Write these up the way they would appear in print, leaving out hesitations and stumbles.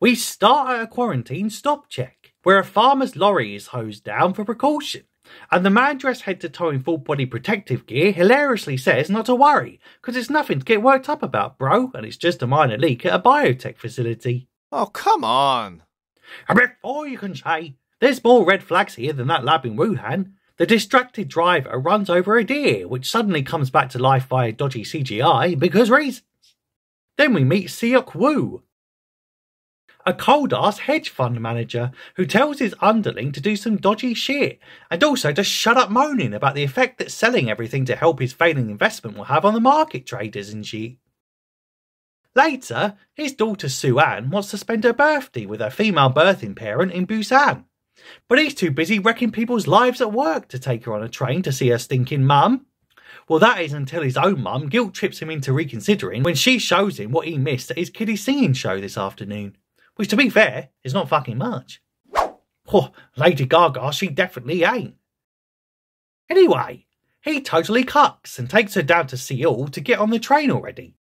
We start at a quarantine stop check, where a farmer's lorry is hosed down for precaution, and the man dressed head to toe in full body protective gear hilariously says not to worry, because it's nothing to get worked up about, bro, and it's just a minor leak at a biotech facility. Oh, come on. And before you can say, there's more red flags here than that lab in Wuhan, the distracted driver runs over a deer, which suddenly comes back to life via dodgy CGI because reasons. Then we meet Seok Woo, a cold-ass hedge fund manager who tells his underling to do some dodgy shit and also to shut up moaning about the effect that selling everything to help his failing investment will have on the market traders and shit. Later, his daughter Sue-Ann wants to spend her birthday with her female birthing parent in Busan, but he's too busy wrecking people's lives at work to take her on a train to see her stinking mum. Well, that is until his own mum guilt trips him into reconsidering when she shows him what he missed at his kiddie singing show this afternoon. Which, to be fair, is not fucking much. Oh, Lady Gaga, she definitely ain't. Anyway, he totally cucks and takes her down to Seoul to get on the train already.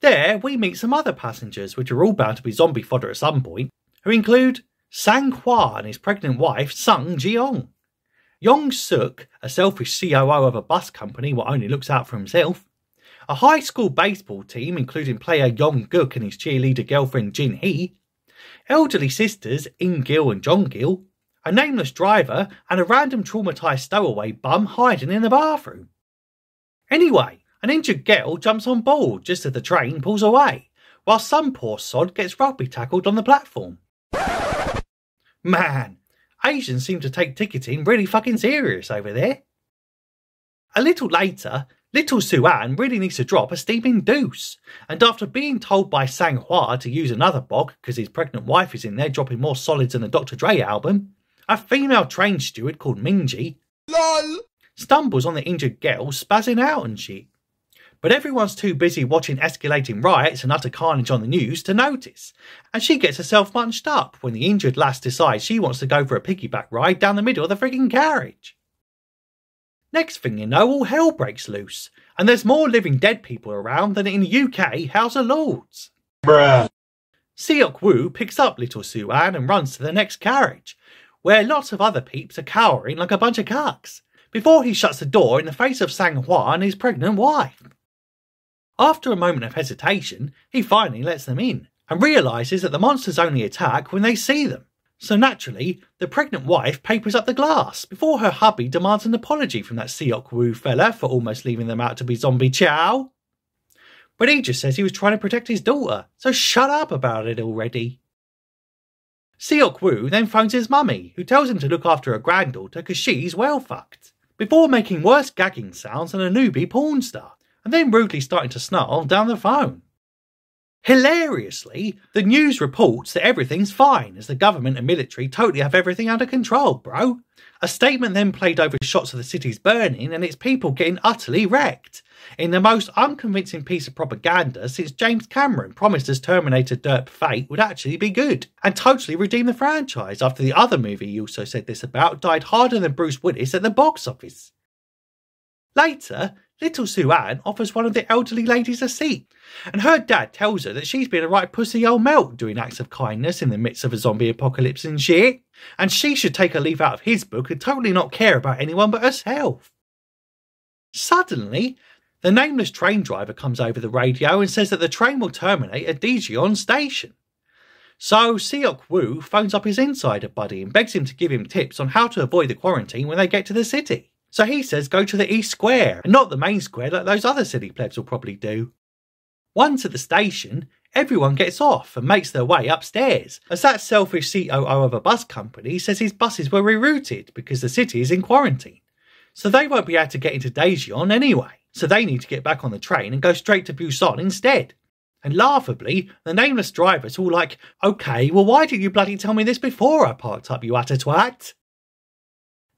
There, we meet some other passengers, which are all bound to be zombie fodder at some point, who include Sang Hwa and his pregnant wife, Sung Jeong. Yong Suk, a selfish COO of a bus company what only looks out for himself. A high school baseball team, including player Yong Guk and his cheerleader girlfriend Jin Hee. Elderly sisters, In Gil and Jong Gil, a nameless driver, and a random traumatised stowaway bum hiding in the bathroom. Anyway, an injured girl jumps on board just as the train pulls away, while some poor sod gets rugby tackled on the platform. Man, Asians seem to take ticketing really fucking serious over there. A little later, little Sue-Ann really needs to drop a steaming deuce, and after being told by Sang Hwa to use another bog because his pregnant wife is in there dropping more solids than a Dr. Dre album, a female train steward called Minji stumbles on the injured girl spazzing out and shit. But everyone's too busy watching escalating riots and utter carnage on the news to notice, and she gets herself munched up when the injured lass decides she wants to go for a piggyback ride down the middle of the frigging carriage. Next thing you know, all hell breaks loose, and there's more living dead people around than in the UK House of Lords. Bruh. Seok Woo picks up little Sue-Ann and runs to the next carriage, where lots of other peeps are cowering like a bunch of cucks, before he shuts the door in the face of Sang Hwa and his pregnant wife. After a moment of hesitation, he finally lets them in, and realises that the monsters only attack when they see them. So naturally, the pregnant wife papers up the glass before her hubby demands an apology from that Seok Woo fella for almost leaving them out to be zombie chow. But he just says he was trying to protect his daughter, so shut up about it already. Seok Woo then phones his mummy, who tells him to look after her granddaughter because she's well fucked, before making worse gagging sounds than a newbie porn star, and then rudely starting to snarl down the phone. Hilariously, the news reports that everything's fine as the government and military totally have everything under control, bro. A statement then played over shots of the cities burning and its people getting utterly wrecked, in the most unconvincing piece of propaganda since James Cameron promised us Terminator Derp Fate would actually be good and totally redeem the franchise after the other movie he also said this about died harder than Bruce Willis at the box office. Later, little Sue-Ann offers one of the elderly ladies a seat, and her dad tells her that she's been a right pussy old melt doing acts of kindness in the midst of a zombie apocalypse and shit, and she should take a leaf out of his book and totally not care about anyone but herself. Suddenly, the nameless train driver comes over the radio and says that the train will terminate at Daejeon station. So Seok Woo phones up his insider buddy and begs him to give him tips on how to avoid the quarantine when they get to the city. So he says go to the East Square, and not the main square like those other city plebs will probably do. Once at the station, everyone gets off and makes their way upstairs, as that selfish COO of a bus company says his buses were rerouted because the city is in quarantine. So they won't be able to get into Daejeon anyway, so they need to get back on the train and go straight to Busan instead. And laughably, the nameless driver's all like, okay, well why didn't you bloody tell me this before I parked up, you utter twat?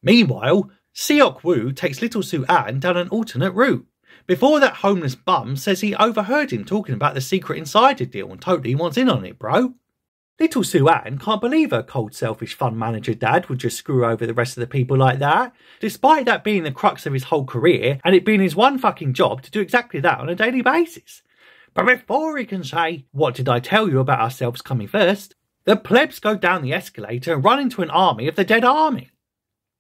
Meanwhile, Seok Woo takes little Sue-Ann down an alternate route, before that homeless bum says he overheard him talking about the secret insider deal and totally wants in on it, bro. Little Sue-Ann can't believe her cold, selfish fund manager dad would just screw over the rest of the people like that, despite that being the crux of his whole career and it being his one fucking job to do exactly that on a daily basis. But before he can say, what did I tell you about ourselves coming first, The plebs go down the escalator and run into an army of the dead army.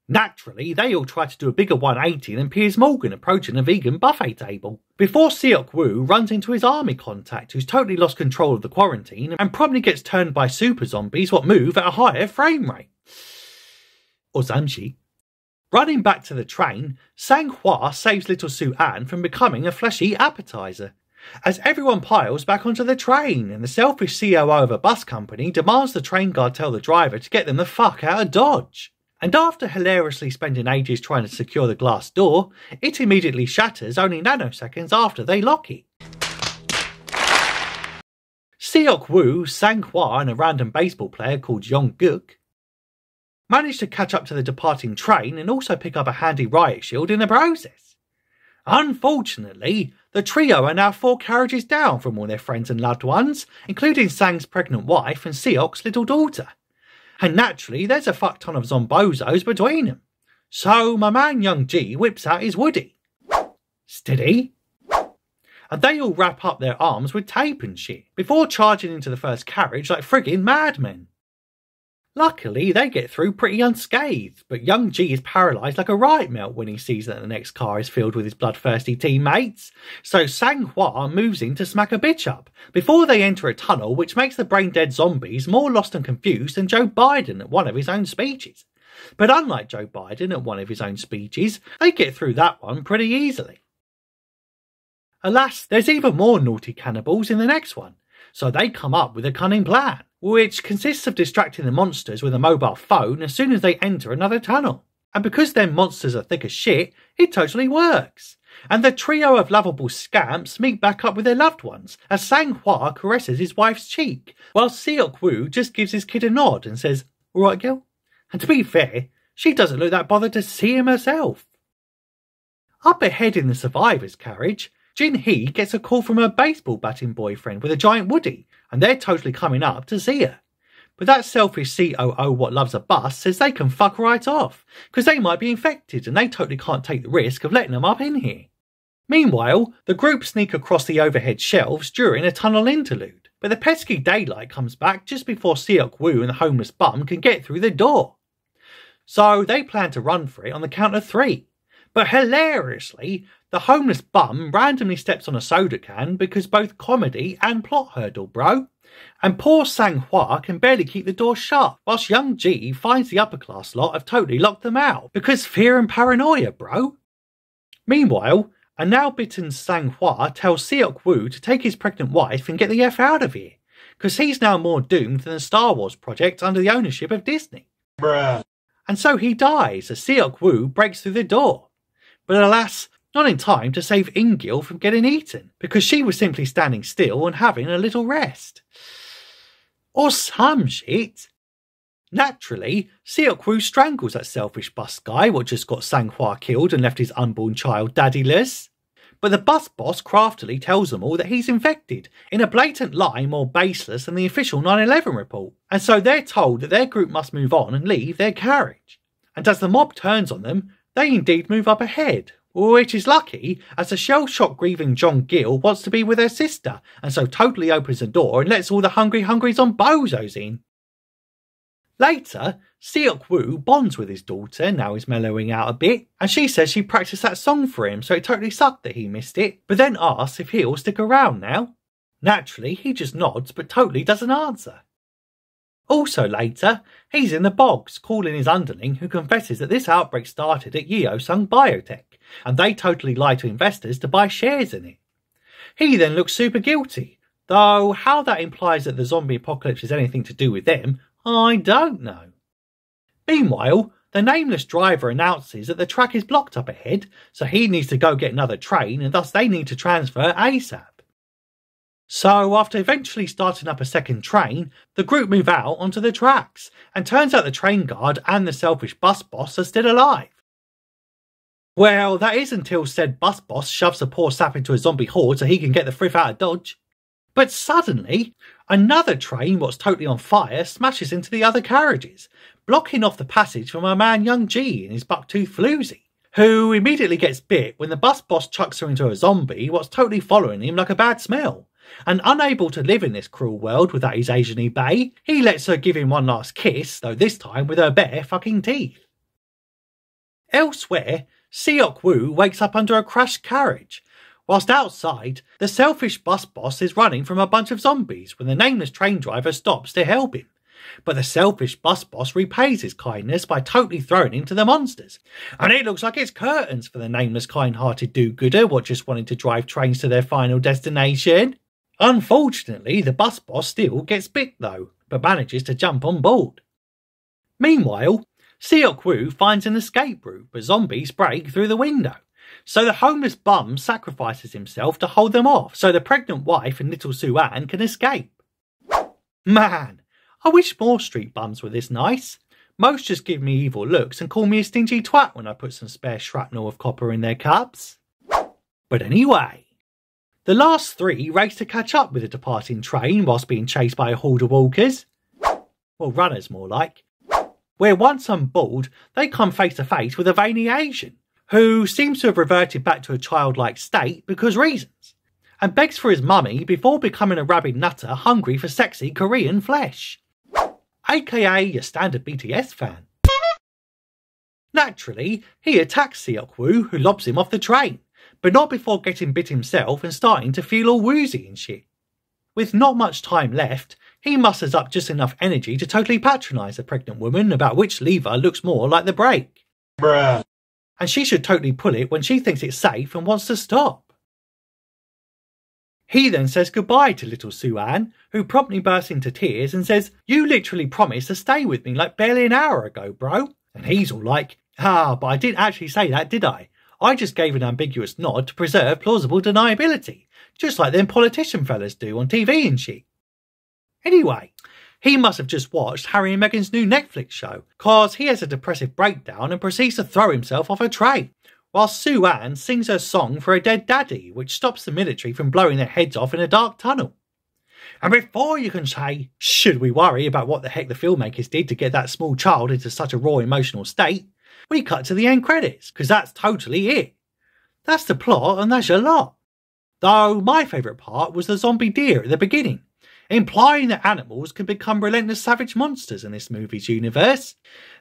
Naturally, they all try to do a bigger 180 than Piers Morgan approaching a vegan buffet table, before Seok Woo runs into his army contact who's totally lost control of the quarantine and promptly gets turned by super zombies what move at a higher frame rate. Or Zamshi. Running back to the train, Sang-hwa saves little Su-an from becoming a fleshy appetizer, as everyone piles back onto the train and the selfish COO of a bus company demands the train guard tell the driver to get them the fuck out of Dodge. And after hilariously spending ages trying to secure the glass door, it immediately shatters only nanoseconds after they lock it. Seok Woo, Sang-hwa and a random baseball player called Jong-guk manage to catch up to the departing train and also pick up a handy riot shield in the process. Unfortunately, the trio are now 4 carriages down from all their friends and loved ones, including Sang's pregnant wife and Seok's little daughter. And naturally, there's a fuck ton of zombozos between them. So my man Young Ji whips out his Woody. Steady. And they all wrap up their arms with tape and shit, before charging into the first carriage like friggin' madmen. Luckily, they get through pretty unscathed, but Young Ji is paralysed like a riot melt when he sees that the next car is filled with his bloodthirsty teammates. So Sang-hwa moves in to smack a bitch up, before they enter a tunnel which makes the brain-dead zombies more lost and confused than Joe Biden at one of his own speeches. But unlike Joe Biden at one of his own speeches, they get through that one pretty easily. Alas, there's even more naughty cannibals in the next one, so they come up with a cunning plan, which consists of distracting the monsters with a mobile phone as soon as they enter another tunnel. And because them monsters are thick as shit, it totally works. And the trio of lovable scamps meet back up with their loved ones, as Sang-hwa caresses his wife's cheek, while Seok Woo just gives his kid a nod and says, "Alright, girl?" And to be fair, she doesn't look that bothered to see him herself. Up ahead in the survivors' carriage, Jin-hee gets a call from her baseball batting boyfriend with a giant Woody, and they're totally coming up to see her. But that selfish COO what loves a bus says they can fuck right off, because they might be infected and they totally can't take the risk of letting them up in here. Meanwhile, the group sneak across the overhead shelves during a tunnel interlude, but the pesky daylight comes back just before Seok Woo and the homeless bum can get through the door. So they plan to run for it on the count of 3. But hilariously, the homeless bum randomly steps on a soda can because both comedy and plot hurdle, bro. And poor Sang-hwa can barely keep the door shut, whilst Young Ji finds the upper class lot have totally locked them out because fear and paranoia, bro. Meanwhile, a now bitten Sang-hwa tells Seok Woo to take his pregnant wife and get the F out of here, because he's now more doomed than the Star Wars project under the ownership of Disney. Bruh. And so he dies as Seok Woo breaks through the door. But alas, not in time to save Ingil from getting eaten, because she was simply standing still and having a little rest. Or some shit. Naturally, Seok Woo strangles that selfish bus guy what just got Sang-hwa killed and left his unborn child daddyless. But the bus boss craftily tells them all that he's infected, in a blatant lie more baseless than the official 9/11 report, and so they're told that their group must move on and leave their carriage. And as the mob turns on them, they indeed move up ahead, which is lucky, as the shell-shocked grieving John Gill wants to be with her sister, and so totally opens the door and lets all the hungry zombozos in. Later, Seok Woo bonds with his daughter, now he's mellowing out a bit, and she says she practiced that song for him, so it totally sucked that he missed it, but then asks if he'll stick around now. Naturally, he just nods, but totally doesn't answer. Also later, he's in the bogs, calling his underling, who confesses that this outbreak started at Yeosung Biotech, and they totally lie to investors to buy shares in it. He then looks super guilty, though how that implies that the zombie apocalypse is anything to do with them, I don't know. Meanwhile, the nameless driver announces that the track is blocked up ahead, so he needs to go get another train, and thus they need to transfer ASAP. So after eventually starting up a second train, the group move out onto the tracks, and turns out the train guard and the selfish bus boss are still alive. Well, that is until said bus boss shoves a poor sap into a zombie horde so he can get the friff out of Dodge. But suddenly, another train what's totally on fire smashes into the other carriages, blocking off the passage from our man Young Ji in his bucktooth floozy, who immediately gets bit when the bus boss chucks her into a zombie what's totally following him like a bad smell, and unable to live in this cruel world without his Asian-y bae, he lets her give him one last kiss, though this time with her bare fucking teeth. Elsewhere, Seok-woo wakes up under a crashed carriage, whilst outside, the selfish bus boss is running from a bunch of zombies when the nameless train driver stops to help him. But the selfish bus boss repays his kindness by totally throwing him to the monsters. And it looks like it's curtains for the nameless kind-hearted do-gooder what just wanted to drive trains to their final destination. Unfortunately, the bus boss still gets bit though, but manages to jump on board. Meanwhile, Seok-woo finds an escape route, but zombies break through the window. So the homeless bum sacrifices himself to hold them off so the pregnant wife and little Soo-an can escape. Man, I wish more street bums were this nice. Most just give me evil looks and call me a stingy twat when I put some spare shrapnel of copper in their cups. But anyway, the last three race to catch up with a departing train whilst being chased by a horde of walkers. Well, runners more like. Where once on board, they come face to face with a veiny Asian, who seems to have reverted back to a childlike state because reasons, and begs for his mummy before becoming a rabid nutter hungry for sexy Korean flesh. AKA your standard BTS fan. Naturally, he attacks Seok-woo, who lobs him off the train, but not before getting bit himself and starting to feel all woozy and shit. With not much time left, he musters up just enough energy to totally patronise a pregnant woman about which lever looks more like the brake. Bruh. And she should totally pull it when she thinks it's safe and wants to stop. He then says goodbye to little Soo-an, who promptly bursts into tears and says, "You literally promised to stay with me like barely an hour ago, bro." And he's all like, but I didn't actually say that, did I? I just gave an ambiguous nod to preserve plausible deniability, just like them politician fellas do on TV and shit. Anyway, he must have just watched Harry and Meghan's new Netflix show, cause he has a depressive breakdown and proceeds to throw himself off a train, while Soo-an sings her song for a dead daddy, which stops the military from blowing their heads off in a dark tunnel. And before you can say, should we worry about what the heck the filmmakers did to get that small child into such a raw emotional state, we cut to the end credits, because that's totally it. That's the plot and that's your lot. Though my favourite part was the zombie deer at the beginning, implying that animals can become relentless savage monsters in this movie's universe.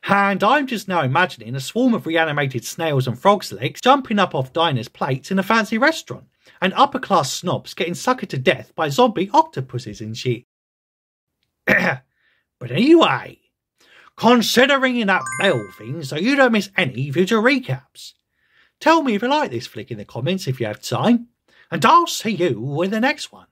And I'm just now imagining a swarm of reanimated snails and frogs' legs jumping up off diners' plates in a fancy restaurant, and upper-class snobs getting suckered to death by zombie octopuses and shit. But anyway, consider ringing that bell thing so you don't miss any future recaps. Tell me if you like this flick in the comments if you have time, and I'll see you in the next one.